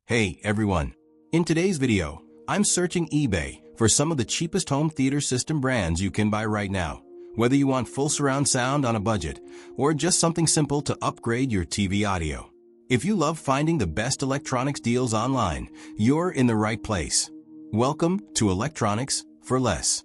Hey everyone! In today's video, I'm searching eBay for some of the cheapest home theater system brands you can buy right now. Whether you want full surround sound on a budget or just something simple to upgrade your TV audio. If you love finding the best electronics deals online, you're in the right place. Welcome to Electronics for Less.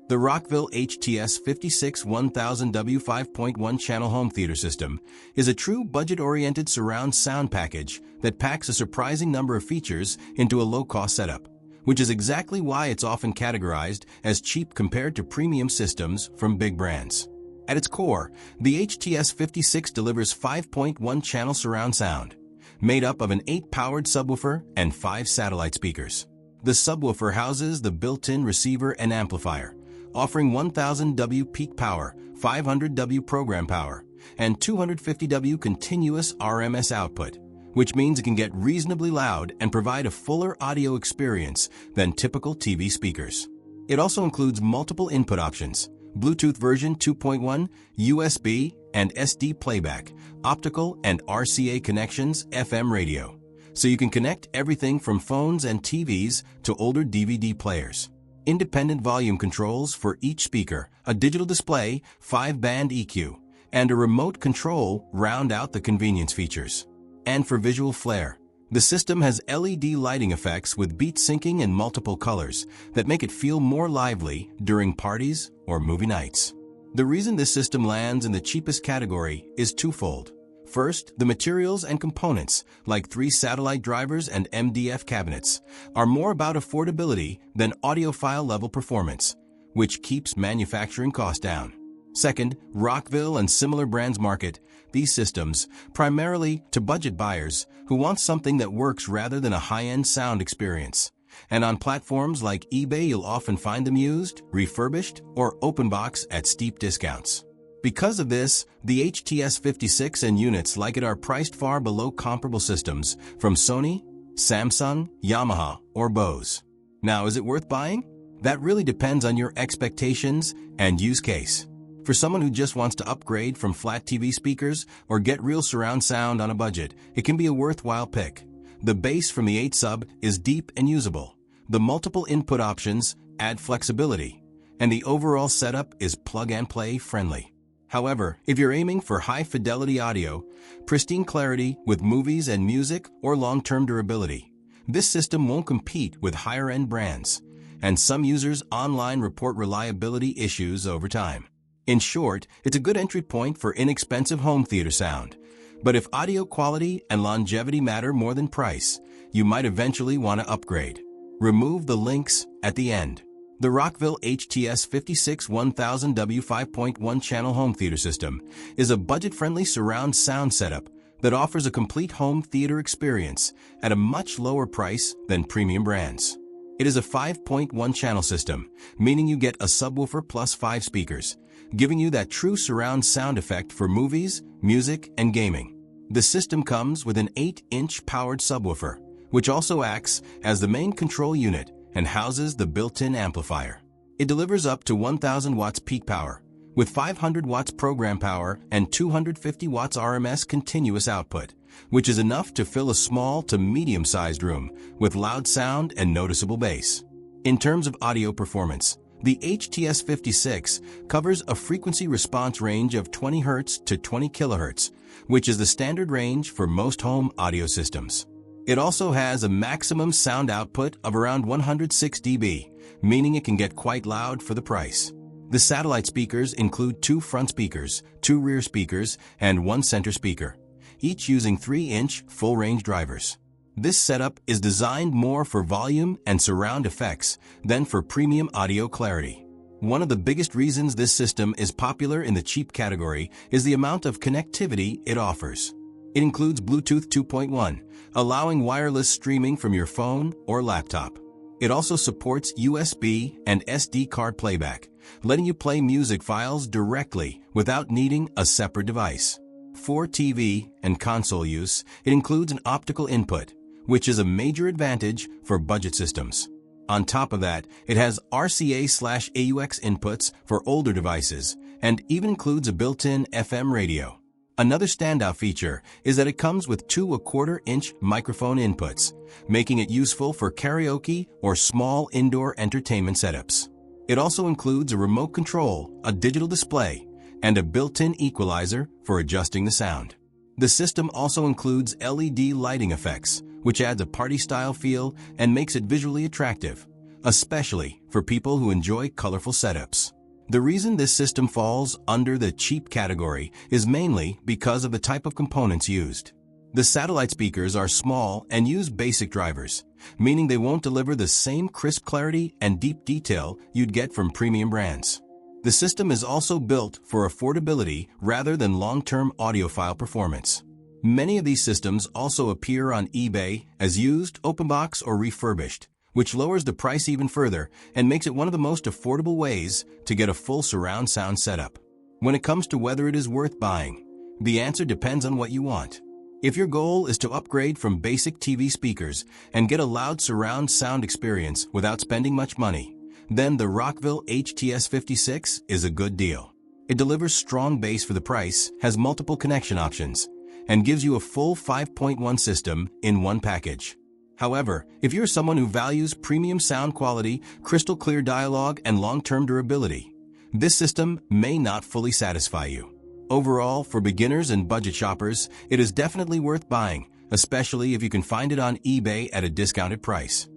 The Rockville HTS56 1000W 5.1 channel home theater system is a true budget-oriented surround sound package that packs a surprising number of features into a low-cost setup, which is exactly why it's often categorized as cheap compared to premium systems from big brands. At its core, the HTS56 delivers 5.1 channel surround sound, made up of an 8-powered subwoofer and 5 satellite speakers. The subwoofer houses the built-in receiver and amplifier, offering 1000W peak power, 500W program power, and 250W continuous RMS output, which means it can get reasonably loud and provide a fuller audio experience than typical TV speakers. It also includes multiple input options: Bluetooth version 2.1, USB and SD playback, optical and RCA connections, FM radio, so you can connect everything from phones and TVs to older DVD players. Independent volume controls for each speaker, a digital display, 5-band EQ, and a remote control round out the convenience features. And for visual flair, the system has LED lighting effects with beat syncing in multiple colors that make it feel more lively during parties or movie nights. The reason this system lands in the cheapest category is twofold. First, the materials and components, like 3 satellite drivers and MDF cabinets, are more about affordability than audiophile-level performance, which keeps manufacturing costs down. Second, Rockville and similar brands market these systems primarily to budget buyers who want something that works rather than a high-end sound experience. And on platforms like eBay, you'll often find them used, refurbished, or open box at steep discounts. Because of this, the HTS56 and units like it are priced far below comparable systems from Sony, Samsung, Yamaha, or Bose. Now, is it worth buying? That really depends on your expectations and use case. For someone who just wants to upgrade from flat TV speakers or get real surround sound on a budget, it can be a worthwhile pick. The bass from the 8 sub is deep and usable. The multiple input options add flexibility, and the overall setup is plug-and-play friendly. However, if you're aiming for high-fidelity audio, pristine clarity with movies and music, or long-term durability, this system won't compete with higher-end brands, and some users online report reliability issues over time. In short, it's a good entry point for inexpensive home theater sound. But if audio quality and longevity matter more than price, you might eventually want to upgrade. Remove the links at the end. The Rockville HTS56 1000W 5.1 channel home theater system is a budget-friendly surround sound setup that offers a complete home theater experience at a much lower price than premium brands. It is a 5.1 channel system, meaning you get a subwoofer plus 5 speakers, giving you that true surround sound effect for movies, music, and gaming. The system comes with an 8-inch powered subwoofer, which also acts as the main control unit and houses the built-in amplifier. It delivers up to 1000 watts peak power, with 500 watts program power and 250 watts RMS continuous output, which is enough to fill a small to medium-sized room with loud sound and noticeable bass. In terms of audio performance, the HTS56 covers a frequency response range of 20 Hz to 20 kHz, which is the standard range for most home audio systems. It also has a maximum sound output of around 106 dB, meaning it can get quite loud for the price. The satellite speakers include 2 front speakers, 2 rear speakers, and 1 center speaker, each using 3-inch full-range drivers. This setup is designed more for volume and surround effects than for premium audio clarity. One of the biggest reasons this system is popular in the cheap category is the amount of connectivity it offers. It includes Bluetooth 2.1, allowing wireless streaming from your phone or laptop. It also supports USB and SD card playback, letting you play music files directly without needing a separate device. For TV and console use, it includes an optical input, which is a major advantage for budget systems. On top of that, it has RCA/AUX inputs for older devices and even includes a built-in FM radio. Another standout feature is that it comes with 2 1/4-inch microphone inputs, making it useful for karaoke or small indoor entertainment setups. It also includes a remote control, a digital display, and a built-in equalizer for adjusting the sound. The system also includes LED lighting effects, which adds a party-style feel and makes it visually attractive, especially for people who enjoy colorful setups. The reason this system falls under the cheap category is mainly because of the type of components used. The satellite speakers are small and use basic drivers, meaning they won't deliver the same crisp clarity and deep detail you'd get from premium brands. The system is also built for affordability rather than long-term audiophile performance. Many of these systems also appear on eBay as used, open box, or refurbished, which lowers the price even further and makes it one of the most affordable ways to get a full surround sound setup. When it comes to whether it is worth buying, the answer depends on what you want. If your goal is to upgrade from basic TV speakers and get a loud surround sound experience without spending much money, then the Rockville HTS56 is a good deal. It delivers strong bass for the price, has multiple connection options, and gives you a full 5.1 system in one package. However, if you're someone who values premium sound quality, crystal clear dialogue, and long-term durability, this system may not fully satisfy you. Overall, for beginners and budget shoppers, it is definitely worth buying, especially if you can find it on eBay at a discounted price.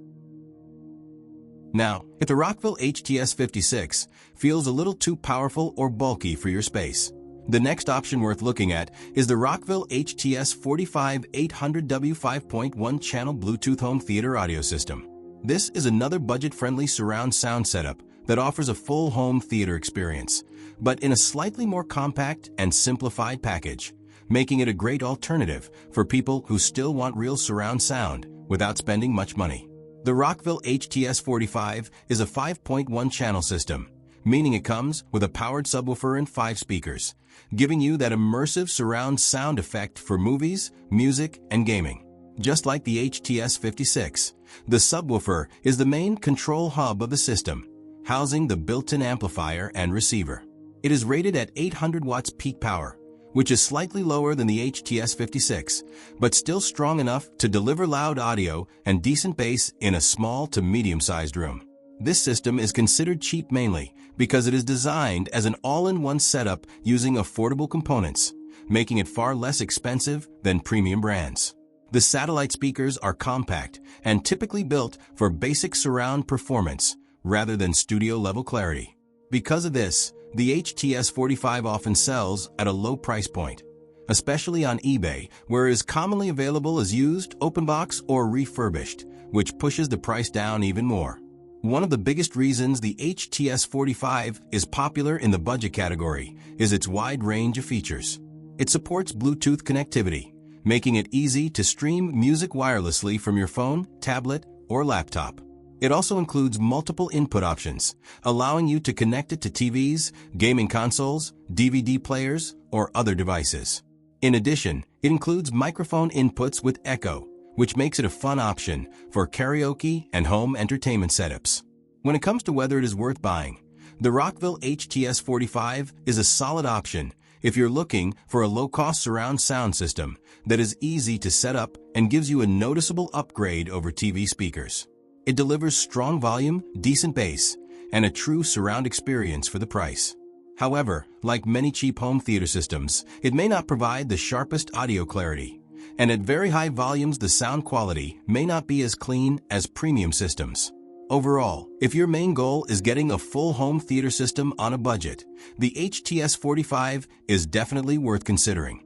Now, if the Rockville HTS56 feels a little too powerful or bulky for your space, the next option worth looking at is the Rockville HTS45 800W 5.1 channel Bluetooth home theater audio system. This is another budget-friendly surround sound setup that offers a full home theater experience, but in a slightly more compact and simplified package, making it a great alternative for people who still want real surround sound without spending much money. The Rockville HTS45 is a 5.1 channel system, meaning it comes with a powered subwoofer and 5 speakers, giving you that immersive surround sound effect for movies, music, and gaming. Just like the HTS56, the subwoofer is the main control hub of the system, housing the built-in amplifier and receiver. It is rated at 800 watts peak power, which is slightly lower than the HTS56, but still strong enough to deliver loud audio and decent bass in a small to medium-sized room. This system is considered cheap mainly because it is designed as an all-in-one setup using affordable components, making it far less expensive than premium brands. The satellite speakers are compact and typically built for basic surround performance rather than studio-level clarity. Because of this, the HTS45 often sells at a low price point, especially on eBay, where it is commonly available as used, open box, or refurbished, which pushes the price down even more. One of the biggest reasons the HTS45 is popular in the budget category is its wide range of features. It supports Bluetooth connectivity, making it easy to stream music wirelessly from your phone, tablet, or laptop. It also includes multiple input options, allowing you to connect it to TVs, gaming consoles, DVD players, or other devices. In addition, it includes microphone inputs with echo, which makes it a fun option for karaoke and home entertainment setups. When it comes to whether it is worth buying, the Rockville HTS45 is a solid option if you're looking for a low-cost surround sound system that is easy to set up and gives you a noticeable upgrade over TV speakers. It delivers strong volume, decent bass, and a true surround experience for the price. However, like many cheap home theater systems, it may not provide the sharpest audio clarity, and at very high volumes the sound quality may not be as clean as premium systems. Overall, if your main goal is getting a full home theater system on a budget, the HTS45 is definitely worth considering.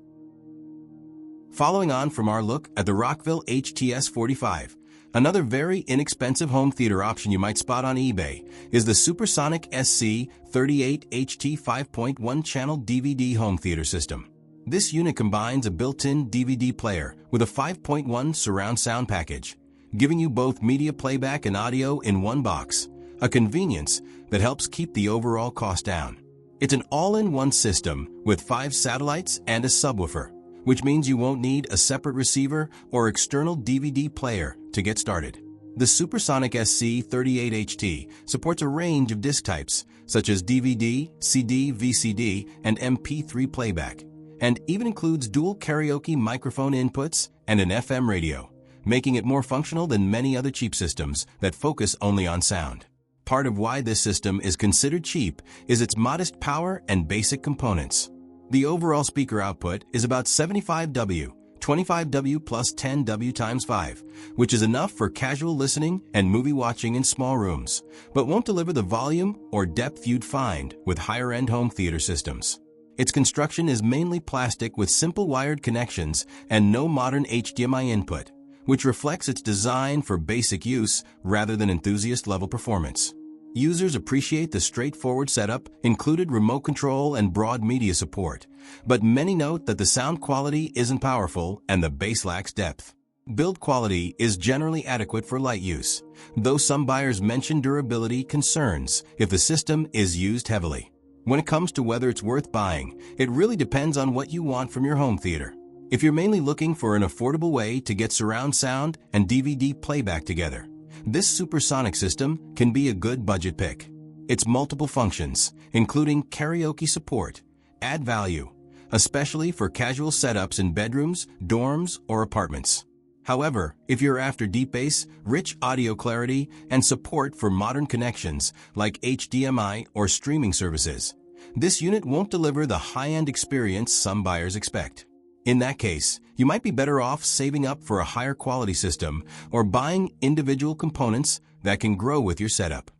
Following on from our look at the Rockville HTS45, another very inexpensive home theater option you might spot on eBay is the Supersonic SC38HT 5.1 channel DVD home theater system. This unit combines a built-in DVD player with a 5.1 surround sound package, giving you both media playback and audio in one box, a convenience that helps keep the overall cost down. It's an all-in-one system with 5 satellites and a subwoofer, which means you won't need a separate receiver or external DVD player to get started. The Supersonic SC38HT supports a range of disc types, such as DVD, CD, VCD, and MP3 playback, and even includes dual karaoke microphone inputs and an FM radio, making it more functional than many other cheap systems that focus only on sound. Part of why this system is considered cheap is its modest power and basic components. The overall speaker output is about 75W, 25W plus 10W times 5, which is enough for casual listening and movie watching in small rooms, but won't deliver the volume or depth you'd find with higher-end home theater systems. Its construction is mainly plastic with simple wired connections and no modern HDMI input, which reflects its design for basic use rather than enthusiast-level performance. Users appreciate the straightforward setup, included remote control and broad media support, but many note that the sound quality isn't powerful and the bass lacks depth. Build quality is generally adequate for light use, though some buyers mention durability concerns if the system is used heavily. When it comes to whether it's worth buying, it really depends on what you want from your home theater. If you're mainly looking for an affordable way to get surround sound and DVD playback together, this supersonic system can be a good budget pick. Its multiple functions, including karaoke support, add value, especially for casual setups in bedrooms, dorms, or apartments. However, if you're after deep bass, rich audio clarity, and support for modern connections like HDMI or streaming services, this unit won't deliver the high-end experience some buyers expect. In that case, you might be better off saving up for a higher quality system or buying individual components that can grow with your setup.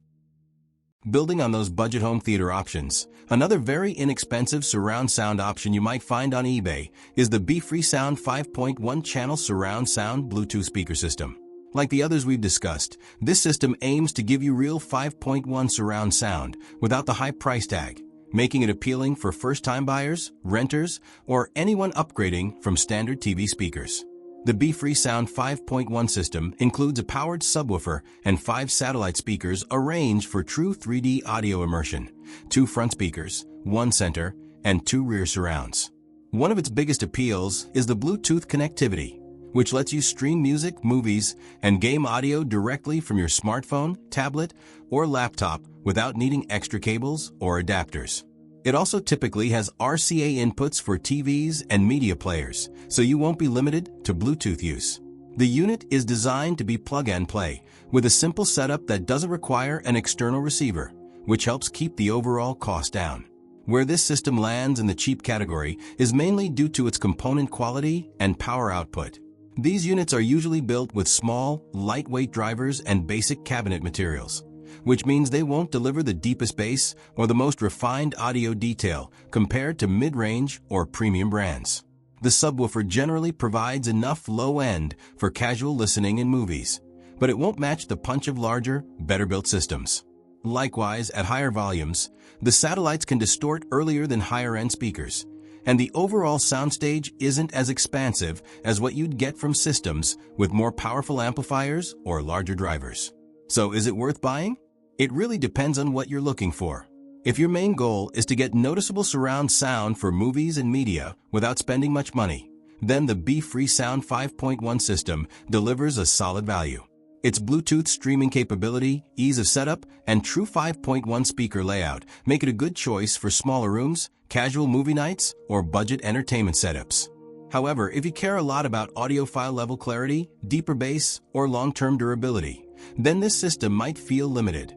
Building on those budget home theater options, another very inexpensive surround sound option you might find on eBay is the beFree Sound 5.1 channel surround sound Bluetooth speaker system. Like the others we've discussed, this system aims to give you real 5.1 surround sound without the high price tag, making it appealing for first-time buyers, renters, or anyone upgrading from standard TV speakers. The beFree Sound 5.1 system includes a powered subwoofer and 5 satellite speakers arranged for true 3D audio immersion, 2 front speakers, 1 center, and 2 rear surrounds. One of its biggest appeals is the Bluetooth connectivity, which lets you stream music, movies, and game audio directly from your smartphone, tablet, or laptop without needing extra cables or adapters. It also typically has RCA inputs for TVs and media players, so you won't be limited to Bluetooth use. The unit is designed to be plug-and-play, with a simple setup that doesn't require an external receiver, which helps keep the overall cost down. Where this system lands in the cheap category is mainly due to its component quality and power output. These units are usually built with small, lightweight drivers and basic cabinet materials, which means they won't deliver the deepest bass or the most refined audio detail compared to mid-range or premium brands. The subwoofer generally provides enough low end for casual listening in movies, but it won't match the punch of larger, better-built systems. Likewise, at higher volumes, the satellites can distort earlier than higher-end speakers, and the overall soundstage isn't as expansive as what you'd get from systems with more powerful amplifiers or larger drivers. So is it worth buying? It really depends on what you're looking for. If your main goal is to get noticeable surround sound for movies and media without spending much money, then the beFree Sound 5.1 system delivers a solid value. Its Bluetooth streaming capability, ease of setup, and true 5.1 speaker layout make it a good choice for smaller rooms, casual movie nights, or budget entertainment setups. However, if you care a lot about audiophile level clarity, deeper bass, or long-term durability, then this system might feel limited,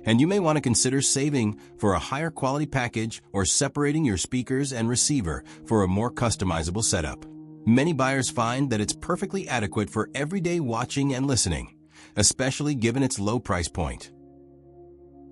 and you may want to consider saving for a higher quality package or separating your speakers and receiver for a more customizable setup. Many buyers find that it's perfectly adequate for everyday watching and listening, especially given its low price point.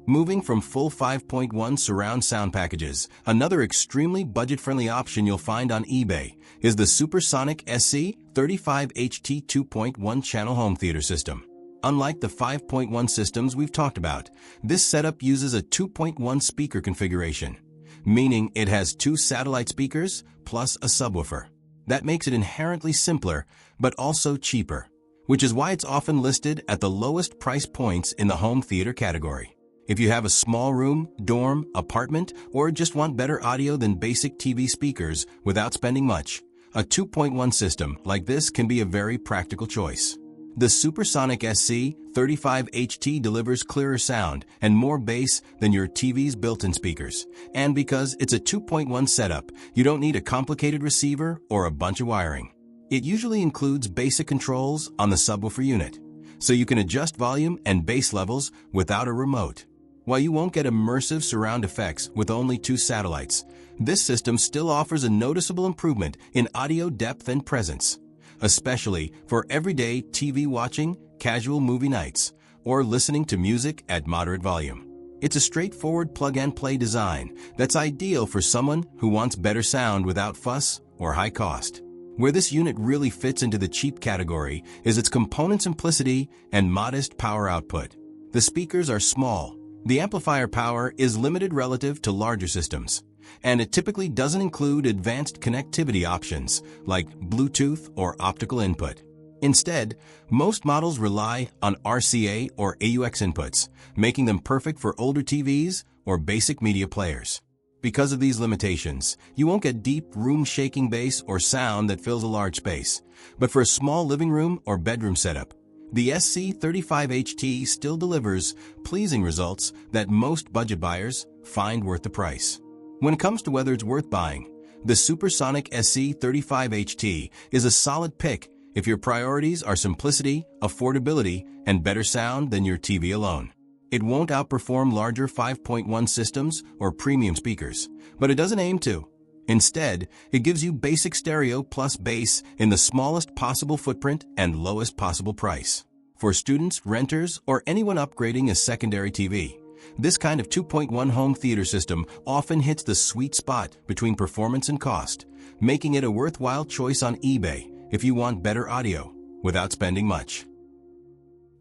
Moving from full 5.1 surround sound packages, another extremely budget-friendly option you'll find on eBay is the Supersonic SC35HT 2.1 channel home theater system. Unlike the 5.1 systems we've talked about, this setup uses a 2.1 speaker configuration, meaning it has 2 satellite speakers plus a subwoofer. That makes it inherently simpler, but also cheaper, which is why it's often listed at the lowest price points in the home theater category. If you have a small room, dorm, apartment, or just want better audio than basic TV speakers without spending much, a 2.1 system like this can be a very practical choice. The Supersonic SC35HT delivers clearer sound and more bass than your TV's built-in speakers. And because it's a 2.1 setup, you don't need a complicated receiver or a bunch of wiring. It usually includes basic controls on the subwoofer unit, so you can adjust volume and bass levels without a remote. While you won't get immersive surround effects with only 2 satellites, this system still offers a noticeable improvement in audio depth and presence, especially for everyday TV watching, casual movie nights, or listening to music at moderate volume. It's a straightforward plug-and-play design that's ideal for someone who wants better sound without fuss or high cost. Where this unit really fits into the cheap category is its component simplicity and modest power output. The speakers are small, the amplifier power is limited relative to larger systems, and it typically doesn't include advanced connectivity options like Bluetooth or optical input. Instead, most models rely on RCA or AUX inputs, making them perfect for older TVs or basic media players. Because of these limitations, you won't get deep room-shaking bass or sound that fills a large space. But for a small living room or bedroom setup, the SC35HT still delivers pleasing results that most budget buyers find worth the price. When it comes to whether it's worth buying, the Supersonic SC35HT is a solid pick if your priorities are simplicity, affordability, and better sound than your TV alone. It won't outperform larger 5.1 systems or premium speakers, but it doesn't aim to. Instead, it gives you basic stereo plus bass in the smallest possible footprint and lowest possible price. For students, renters, or anyone upgrading a secondary TV, this kind of 2.1 home theater system often hits the sweet spot between performance and cost, making it a worthwhile choice on eBay if you want better audio without spending much.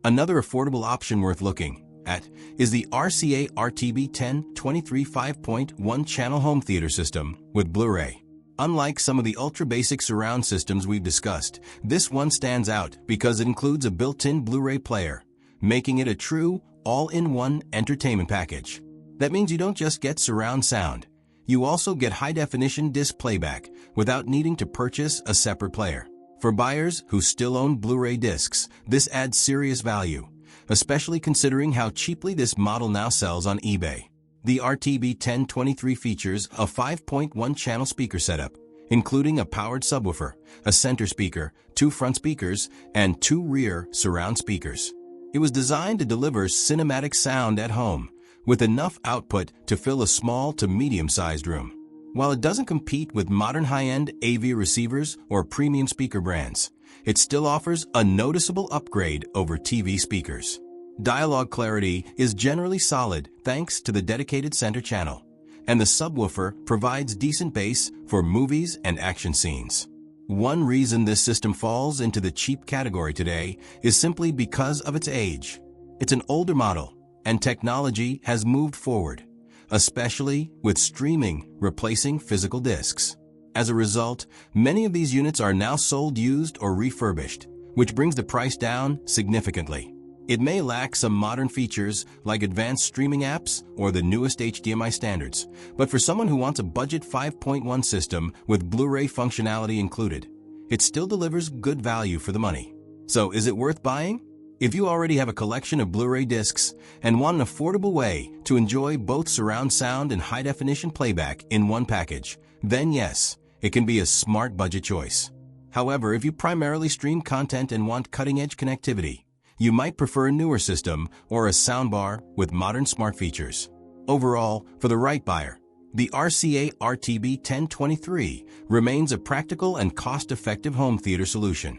Another affordable option worth looking at is the RCA RTB10 23 5.1 channel home theater system with Blu-ray. Unlike some of the ultra-basic surround systems we've discussed, this one stands out because it includes a built-in Blu-ray player, making it a true all-in-one entertainment package. That means you don't just get surround sound, you also get high-definition disc playback without needing to purchase a separate player. For buyers who still own Blu-ray discs, this adds serious value, especially considering how cheaply this model now sells on eBay. The RTB1023 features a 5.1 channel speaker setup, including a powered subwoofer, a center speaker, 2 front speakers, and 2 rear surround speakers. It was designed to deliver cinematic sound at home, with enough output to fill a small to medium-sized room. While it doesn't compete with modern high-end AV receivers or premium speaker brands, it still offers a noticeable upgrade over TV speakers. Dialogue clarity is generally solid thanks to the dedicated center channel, and the subwoofer provides decent bass for movies and action scenes. One reason this system falls into the cheap category today is simply because of its age. It's an older model, and technology has moved forward, especially with streaming replacing physical discs. As a result, many of these units are now sold used or refurbished, which brings the price down significantly. It may lack some modern features like advanced streaming apps or the newest HDMI standards, but for someone who wants a budget 5.1 system with Blu-ray functionality included, it still delivers good value for the money. So is it worth buying? If you already have a collection of Blu-ray discs and want an affordable way to enjoy both surround sound and high-definition playback in one package, then yes, it can be a smart budget choice. However, if you primarily stream content and want cutting-edge connectivity, you might prefer a newer system or a soundbar with modern smart features. Overall, for the right buyer, the RCA RTB1023 remains a practical and cost-effective home theater solution.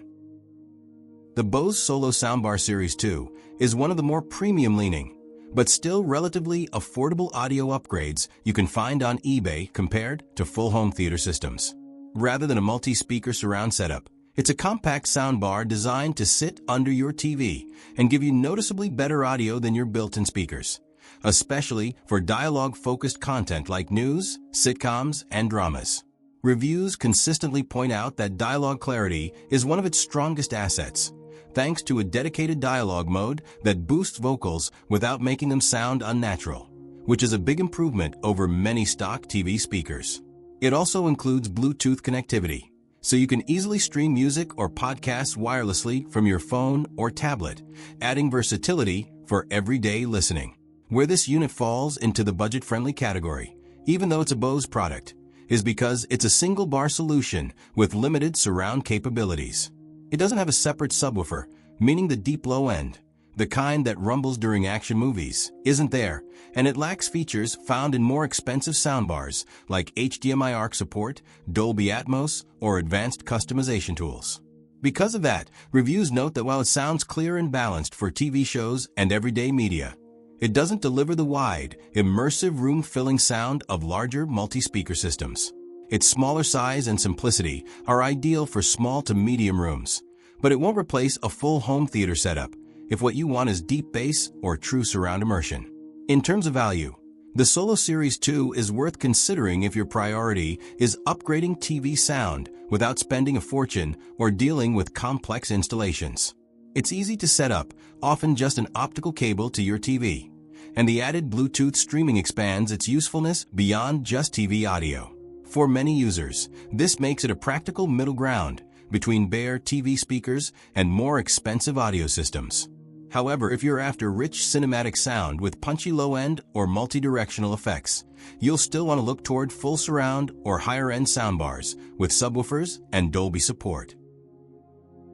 The Bose Solo Soundbar Series 2 is one of the more premium-leaning, but still relatively affordable audio upgrades you can find on eBay compared to full home theater systems. Rather than a multi-speaker surround setup, it's a compact soundbar designed to sit under your TV and give you noticeably better audio than your built-in speakers, especially for dialogue-focused content like news, sitcoms, and dramas. Reviews consistently point out that dialogue clarity is one of its strongest assets, thanks to a dedicated dialogue mode that boosts vocals without making them sound unnatural, which is a big improvement over many stock TV speakers. It also includes Bluetooth connectivity, so you can easily stream music or podcasts wirelessly from your phone or tablet, adding versatility for everyday listening. Where this unit falls into the budget-friendly category, even though it's a Bose product, is because it's a single-bar solution with limited surround capabilities. It doesn't have a separate subwoofer, meaning the deep low end, the kind that rumbles during action movies, isn't there, and it lacks features found in more expensive soundbars like HDMI ARC support, Dolby Atmos, or advanced customization tools. Because of that, reviews note that while it sounds clear and balanced for TV shows and everyday media, it doesn't deliver the wide, immersive room-filling sound of larger multi-speaker systems. Its smaller size and simplicity are ideal for small to medium rooms, but it won't replace a full home theater setup if what you want is deep bass or true surround immersion. In terms of value, the Solo Series 2 is worth considering if your priority is upgrading TV sound without spending a fortune or dealing with complex installations. It's easy to set up, often just an optical cable to your TV, and the added Bluetooth streaming expands its usefulness beyond just TV audio. For many users, this makes it a practical middle ground between bare TV speakers and more expensive audio systems. However, if you're after rich cinematic sound with punchy low-end or multi-directional effects, you'll still want to look toward full surround or higher-end soundbars with subwoofers and Dolby support.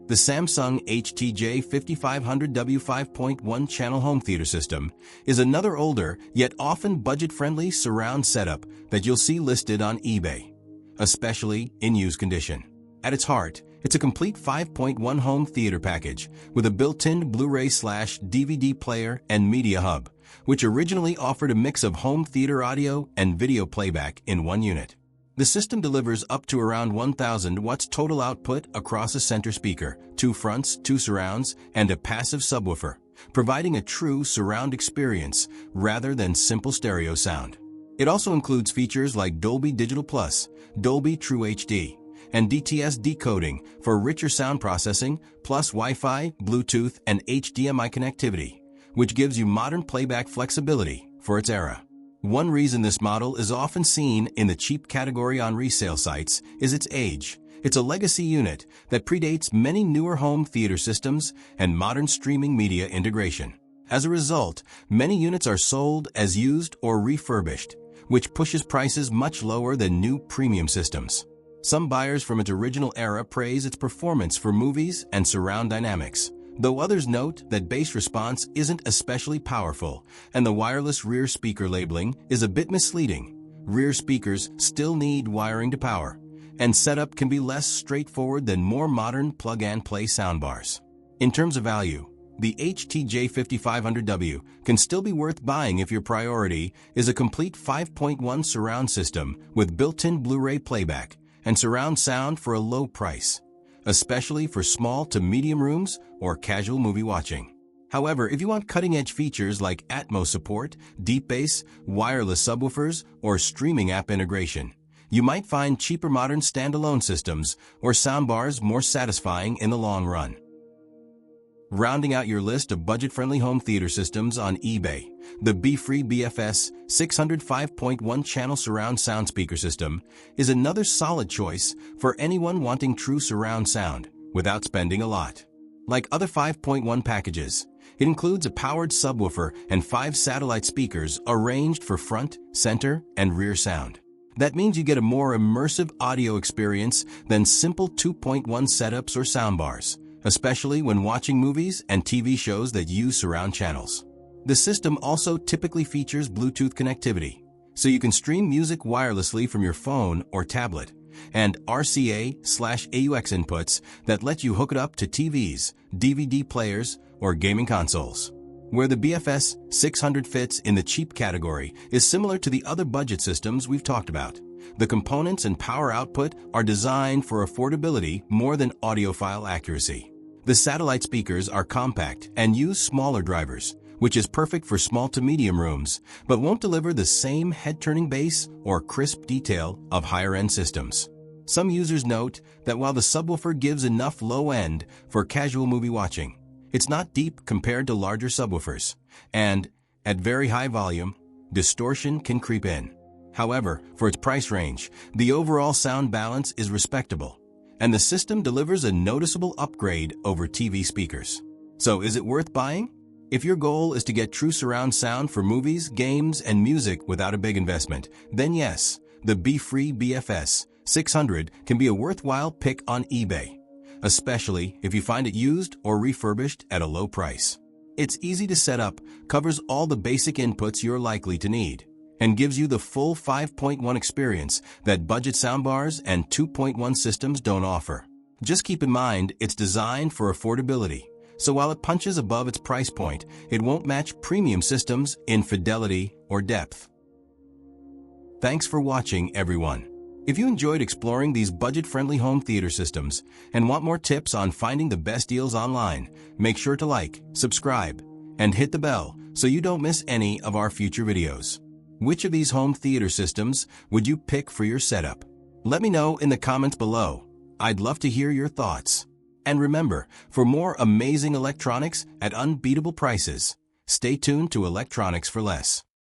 The Samsung HTJ5500W 5.1 channel home theater system is another older, yet often budget-friendly surround setup that you'll see listed on eBay, especially in used condition. At its heart, it's a complete 5.1 home theater package with a built-in Blu-ray/DVD player and media hub, which originally offered a mix of home theater audio and video playback in one unit. The system delivers up to around 1,000 watts total output across a center speaker, 2 fronts, 2 surrounds, and a passive subwoofer, providing a true surround experience rather than simple stereo sound. It also includes features like Dolby Digital Plus, Dolby True HD, and DTS decoding for richer sound processing, plus Wi-Fi, Bluetooth, and HDMI connectivity, which gives you modern playback flexibility for its era. One reason this model is often seen in the cheap category on resale sites is its age. It's a legacy unit that predates many newer home theater systems and modern streaming media integration. As a result, many units are sold as used or refurbished, which pushes prices much lower than new premium systems. Some buyers from its original era praise its performance for movies and surround dynamics, though others note that bass response isn't especially powerful and the wireless rear speaker labeling is a bit misleading. Rear speakers still need wiring to power, and setup can be less straightforward than more modern plug-and-play soundbars. In terms of value, the HTJ5500W can still be worth buying if your priority is a complete 5.1 surround system with built-in Blu-ray playback and surround sound for a low price, especially for small to medium rooms or casual movie watching. However, if you want cutting-edge features like Atmos support, deep bass, wireless subwoofers, or streaming app integration, you might find cheaper modern standalone systems or soundbars more satisfying in the long run. Rounding out your list of budget-friendly home theater systems on eBay, the beFree BFS 600 5.1 channel surround sound speaker system is another solid choice for anyone wanting true surround sound without spending a lot. Like other 5.1 packages, it includes a powered subwoofer and 5 satellite speakers arranged for front, center, and rear sound. That means you get a more immersive audio experience than simple 2.1 setups or soundbars, especially when watching movies and TV shows that use surround channels. The system also typically features Bluetooth connectivity, so you can stream music wirelessly from your phone or tablet, and RCA/AUX inputs that let you hook it up to TVs, DVD players, or gaming consoles. Where the BFS 600 fits in the cheap category is similar to the other budget systems we've talked about. The components and power output are designed for affordability more than audiophile accuracy. The satellite speakers are compact and use smaller drivers, which is perfect for small to medium rooms, but won't deliver the same head-turning bass or crisp detail of higher-end systems. Some users note that while the subwoofer gives enough low end for casual movie watching, it's not deep compared to larger subwoofers, and, at very high volume, distortion can creep in. However, for its price range, the overall sound balance is respectable, and the system delivers a noticeable upgrade over TV speakers. So is it worth buying? If your goal is to get true surround sound for movies, games, and music without a big investment, then yes, the beFree BFS 600 can be a worthwhile pick on eBay, especially if you find it used or refurbished at a low price. It's easy to set up, covers all the basic inputs you're likely to need, and gives you the full 5.1 experience that budget soundbars and 2.1 systems don't offer. Just keep in mind it's designed for affordability, so while it punches above its price point, it won't match premium systems in fidelity or depth. Thanks for watching, everyone. If you enjoyed exploring these budget-friendly home theater systems and want more tips on finding the best deals online, make sure to like, subscribe, and hit the bell so you don't miss any of our future videos. Which of these home theater systems would you pick for your setup? Let me know in the comments below. I'd love to hear your thoughts. And remember, for more amazing electronics at unbeatable prices, stay tuned to Electronics for Less.